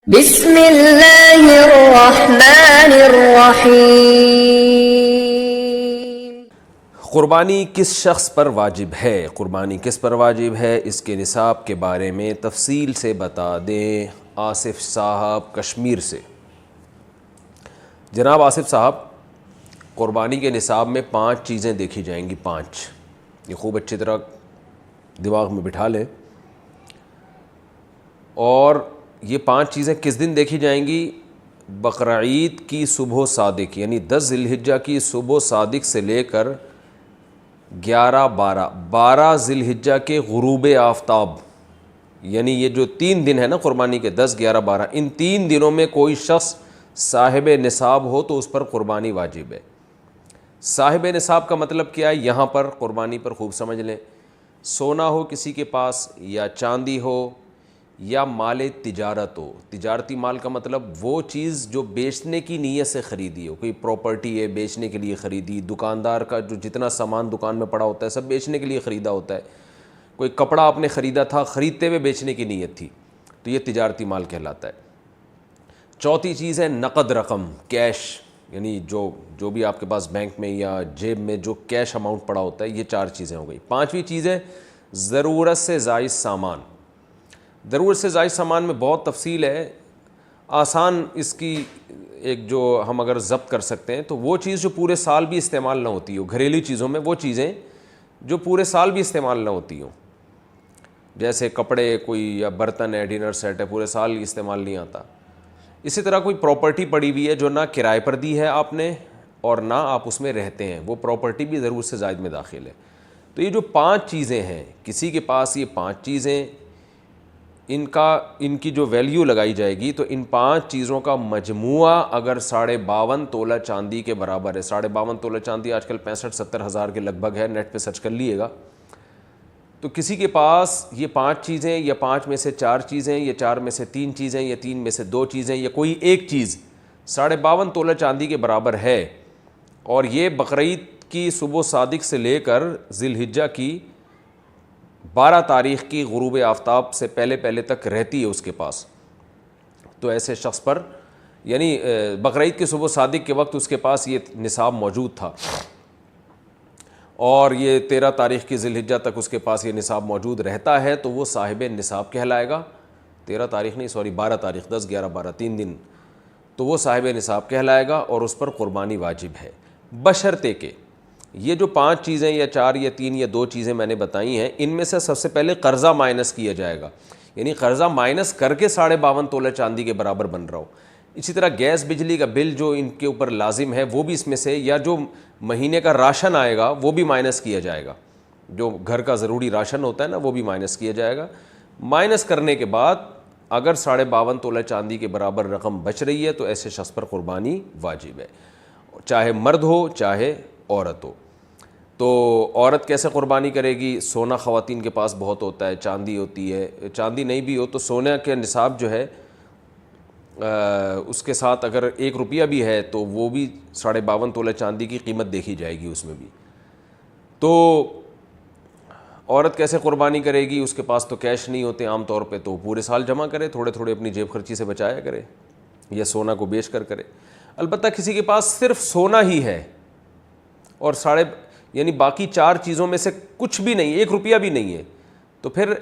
بسم اللہ الرحمن الرحیم۔ قربانی کس شخص پر واجب ہے؟ قربانی کس پر واجب ہے، اس کے نصاب کے بارے میں تفصیل سے بتا دیں آصف صاحب کشمیر سے۔ جناب آصف صاحب، قربانی کے نصاب میں 5 چیزیں دیکھی جائیں گی، 5، یہ خوب اچھی طرح دماغ میں بٹھا لیں۔ اور یہ 5 چیزیں کس دن دیکھی جائیں گی؟ بقرعید کی صبح صادق، یعنی 10 ذی الحجہ کی صبح صادق سے لے کر 12 ذی الحجہ کے غروب آفتاب، یعنی یہ جو 3 دن ہے نا قربانی کے، 10، 11، 12، ان 3 دنوں میں کوئی شخص صاحب نصاب ہو تو اس پر قربانی واجب ہے۔ صاحب نصاب کا مطلب کیا ہے؟ یہاں پر قربانی پر خوب سمجھ لیں۔ سونا ہو کسی کے پاس، یا چاندی ہو، یا مال تجارت ہو۔ تجارتی مال کا مطلب وہ چیز جو بیچنے کی نیت سے خریدی ہو، کوئی پراپرٹی ہے بیچنے کے لیے خریدی، دکاندار کا جو جتنا سامان دکان میں پڑا ہوتا ہے سب بیچنے کے لیے خریدا ہوتا ہے، کوئی کپڑا آپ نے خریدا تھا، خریدتے ہوئے بیچنے کی نیت تھی، تو یہ تجارتی مال کہلاتا ہے۔ چوتھی چیز ہے نقد رقم، کیش، یعنی جو بھی آپ کے پاس بینک میں یا جیب میں جو کیش اماؤنٹ پڑا ہوتا ہے، یہ 4 چیزیں ہو گئی۔ 5ویں چیز ہے ضرورت سے زائد سامان۔ ضرورت سے زائد سامان میں بہت تفصیل ہے، آسان اس کی ایک جو ہم اگر ضبط کر سکتے ہیں تو وہ چیز جو پورے سال بھی استعمال نہ ہوتی ہو، گھریلو چیزوں میں وہ چیزیں جو پورے سال بھی استعمال نہ ہوتی ہوں، جیسے کپڑے کوئی یا برتن ہے، ڈنر سیٹ ہے، پورے سال استعمال نہیں آتا۔ اسی طرح کوئی پراپرٹی پڑی ہوئی ہے جو نہ کرائے پر دی ہے آپ نے اور نہ آپ اس میں رہتے ہیں، وہ پراپرٹی بھی ضرورت سے زائد میں داخل ہے۔ تو یہ جو 5 چیزیں ہیں، کسی کے پاس یہ 5 چیزیں، ان کی جو ویلیو لگائی جائے گی تو ان 5 چیزوں کا مجموعہ اگر 52.5 تولہ چاندی کے برابر ہے، 52.5 تولہ چاندی آج کل 65-70 ہزار کے لگ بھگ ہے، نیٹ پہ سرچ کر لیے گا، تو کسی کے پاس یہ 5 چیزیں، یا 5 میں سے 4 چیزیں، یا 4 میں سے 3 چیزیں، یا 3 میں سے 2 چیزیں، یا کوئی ایک چیز 52.5 تولہ چاندی کے برابر ہے، اور یہ بقرعید کی صبح صادق سے لے کر ذی الحجہ کی 12 تاریخ کی غروب آفتاب سے پہلے تک رہتی ہے اس کے پاس، تو ایسے شخص پر، یعنی بقرعید کی صبح صادق کے وقت اس کے پاس یہ نصاب موجود تھا، اور یہ 13 تاریخ کی ذی الحجہ تک اس کے پاس یہ نصاب موجود رہتا ہے، تو وہ صاحب نصاب کہلائے گا۔ 12 تاریخ 10، 11، 12 3 دن، تو وہ صاحب نصاب کہلائے گا اور اس پر قربانی واجب ہے، بشرطے کہ یہ جو 5 چیزیں یا 4 یا 3 یا 2 چیزیں میں نے بتائی ہیں، ان میں سے سب سے پہلے قرضہ مائنس کیا جائے گا، یعنی قرضہ مائنس کر کے 52.5 تولہ چاندی کے برابر بن رہا ہو۔ اسی طرح گیس بجلی کا بل جو ان کے اوپر لازم ہے وہ بھی اس میں سے، یا جو مہینے کا راشن آئے گا وہ بھی مائنس کیا جائے گا، جو گھر کا ضروری راشن ہوتا ہے نا وہ بھی مائنس کیا جائے گا۔ مائنس کرنے کے بعد اگر 52.5 تولہ چاندی کے برابر رقم بچ رہی ہے تو ایسے شخص پر قربانی واجب ہے، چاہے مرد ہو چاہے عورت ہو۔ تو عورت کیسے قربانی کرے گی؟ سونا خواتین کے پاس بہت ہوتا ہے، چاندی ہوتی ہے، چاندی نہیں بھی ہو تو سونے کے نصاب جو ہے اس کے ساتھ اگر 1 روپیہ بھی ہے تو وہ بھی 52.5 تولہ چاندی کی قیمت دیکھی جائے گی اس میں بھی۔ تو عورت کیسے قربانی کرے گی؟ اس کے پاس تو کیش نہیں ہوتے عام طور پہ، تو پورے سال جمع کرے، تھوڑے تھوڑے اپنی جیب خرچی سے بچایا کرے، یا سونا کو بیچ کر کرے۔ البتہ کسی کے پاس صرف سونا ہی ہے اور یعنی باقی 4 چیزوں میں سے کچھ بھی نہیں، 1 روپیہ بھی نہیں ہے، تو پھر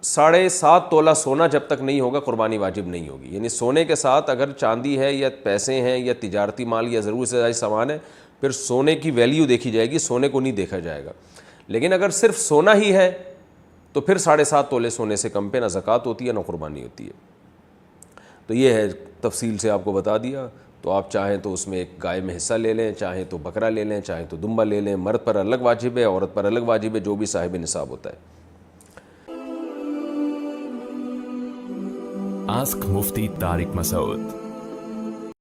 7.5 تولہ سونا جب تک نہیں ہوگا قربانی واجب نہیں ہوگی۔ یعنی سونے کے ساتھ اگر چاندی ہے یا پیسے ہیں یا تجارتی مال یا ضرورت سے زائد سامان ہے، پھر سونے کی ویلیو دیکھی جائے گی، سونے کو نہیں دیکھا جائے گا۔ لیکن اگر صرف سونا ہی ہے تو پھر 7.5 تولے سونے سے کم پہ نہ زکوٰۃ ہوتی ہے نہ قربانی ہوتی ہے۔ تو یہ ہے، تفصیل سے آپ کو بتا دیا۔ تو آپ چاہیں تو اس میں ایک گائے میں حصہ لے لیں، چاہیں تو بکرا لے لیں، چاہیں تو دمبا لے لیں، مرد پر الگ واجب ہے، عورت پر الگ واجب ہے، جو بھی صاحب نصاب ہوتا ہے۔ آسک مفتی طارق مسعود۔